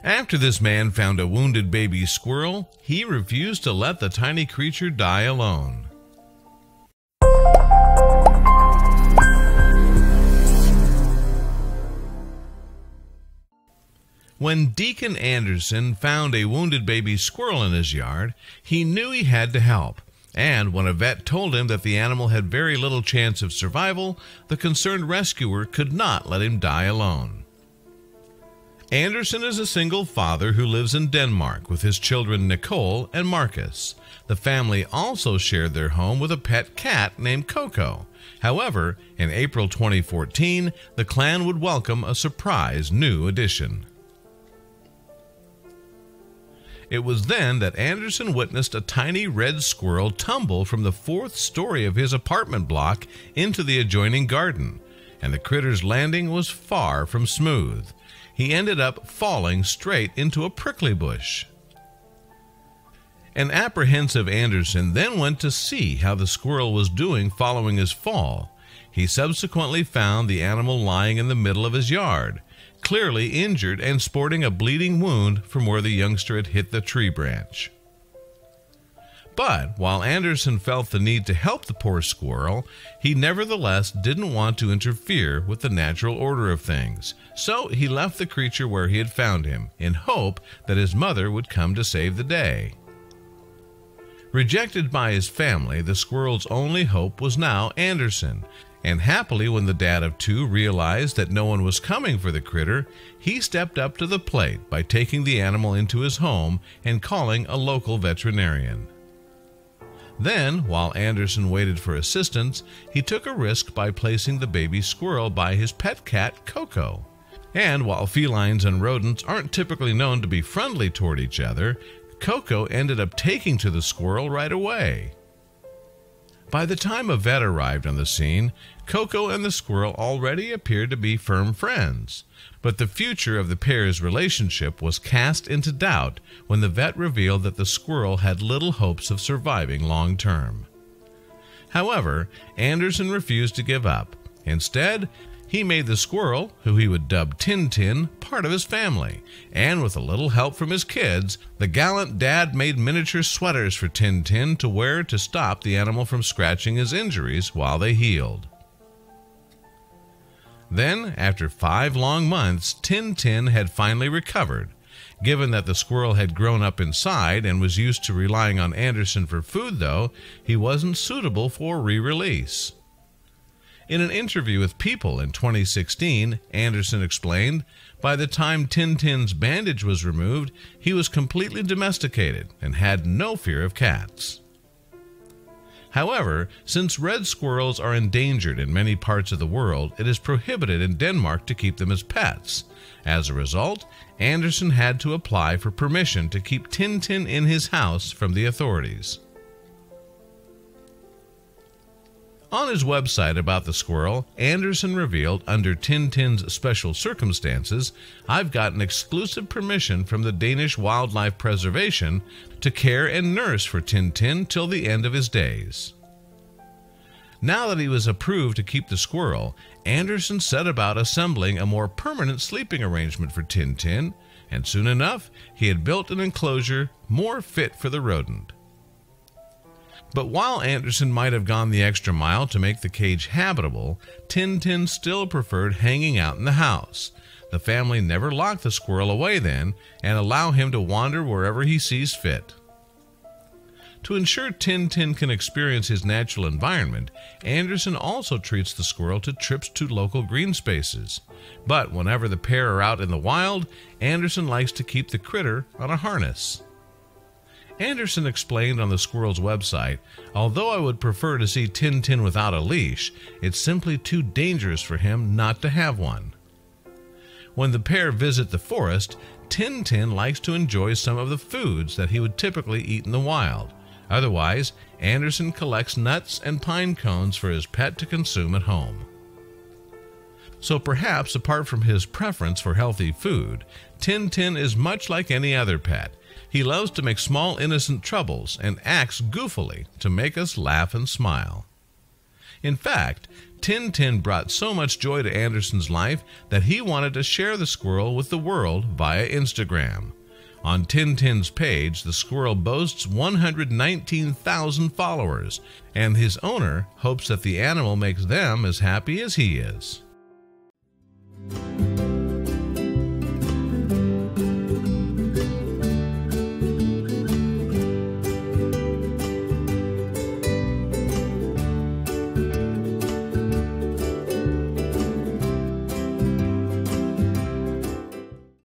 After this man found a wounded baby squirrel, he refused to let the tiny creature die alone. When Deacon Anderson found a wounded baby squirrel in his yard, he knew he had to help. And when a vet told him that the animal had very little chance of survival, the concerned rescuer could not let him die alone. Anderson is a single father who lives in Denmark with his children Nicole and Marcus. The family also shared their home with a pet cat named Coco. However, in April 2014, the clan would welcome a surprise new addition. It was then that Anderson witnessed a tiny red squirrel tumble from the 4th story of his apartment block into the adjoining garden, and the critter's landing was far from smooth. He ended up falling straight into a prickly bush. An apprehensive Anderson then went to see how the squirrel was doing following his fall. He subsequently found the animal lying in the middle of his yard, clearly injured and sporting a bleeding wound from where the youngster had hit the tree branch. But while Anderson felt the need to help the poor squirrel, he nevertheless didn't want to interfere with the natural order of things, so he left the creature where he had found him, in hope that his mother would come to save the day. Rejected by his family, the squirrel's only hope was now Anderson, and happily when the dad of 2 realized that no one was coming for the critter, he stepped up to the plate by taking the animal into his home and calling a local veterinarian. Then, while Anderson waited for assistance, he took a risk by placing the baby squirrel by his pet cat, Coco. And while felines and rodents aren't typically known to be friendly toward each other, Coco ended up taking to the squirrel right away. By the time a vet arrived on the scene, Coco and the squirrel already appeared to be firm friends. But the future of the pair's relationship was cast into doubt when the vet revealed that the squirrel had little hopes of surviving long term. However, Anderson refused to give up. Instead, he made the squirrel, who he would dub Tintin, part of his family, and with a little help from his kids, the gallant dad made miniature sweaters for Tintin to wear to stop the animal from scratching his injuries while they healed. Then, after 5 long months, Tintin had finally recovered. Given that the squirrel had grown up inside and was used to relying on Anderson for food, though, he wasn't suitable for re-release. In an interview with People in 2016, Anderson explained, by the time Tintin's bandage was removed, he was completely domesticated and had no fear of cats. However, since red squirrels are endangered in many parts of the world, it is prohibited in Denmark to keep them as pets. As a result, Anderson had to apply for permission to keep Tintin in his house from the authorities. On his website about the squirrel, Anderson revealed, under Tintin's special circumstances, I've gotten exclusive permission from the Danish Wildlife Preservation to care and nurse for Tintin till the end of his days. Now that he was approved to keep the squirrel, Anderson set about assembling a more permanent sleeping arrangement for Tintin, and soon enough, he had built an enclosure more fit for the rodent. But while Anderson might have gone the extra mile to make the cage habitable, Tintin still preferred hanging out in the house. The family never locked the squirrel away then and allow him to wander wherever he sees fit. To ensure Tintin can experience his natural environment, Anderson also treats the squirrel to trips to local green spaces. But whenever the pair are out in the wild, Anderson likes to keep the critter on a harness. Anderson explained on the squirrel's website, although I would prefer to see Tintin without a leash, it's simply too dangerous for him not to have one. When the pair visit the forest, Tintin likes to enjoy some of the foods that he would typically eat in the wild. Otherwise, Anderson collects nuts and pine cones for his pet to consume at home. So perhaps apart from his preference for healthy food, Tintin is much like any other pet. He loves to make small innocent troubles and acts goofily to make us laugh and smile. In fact, Tintin brought so much joy to Anderson's life that he wanted to share the squirrel with the world via Instagram. On Tintin's page, the squirrel boasts 119,000 followers, and his owner hopes that the animal makes them as happy as he is.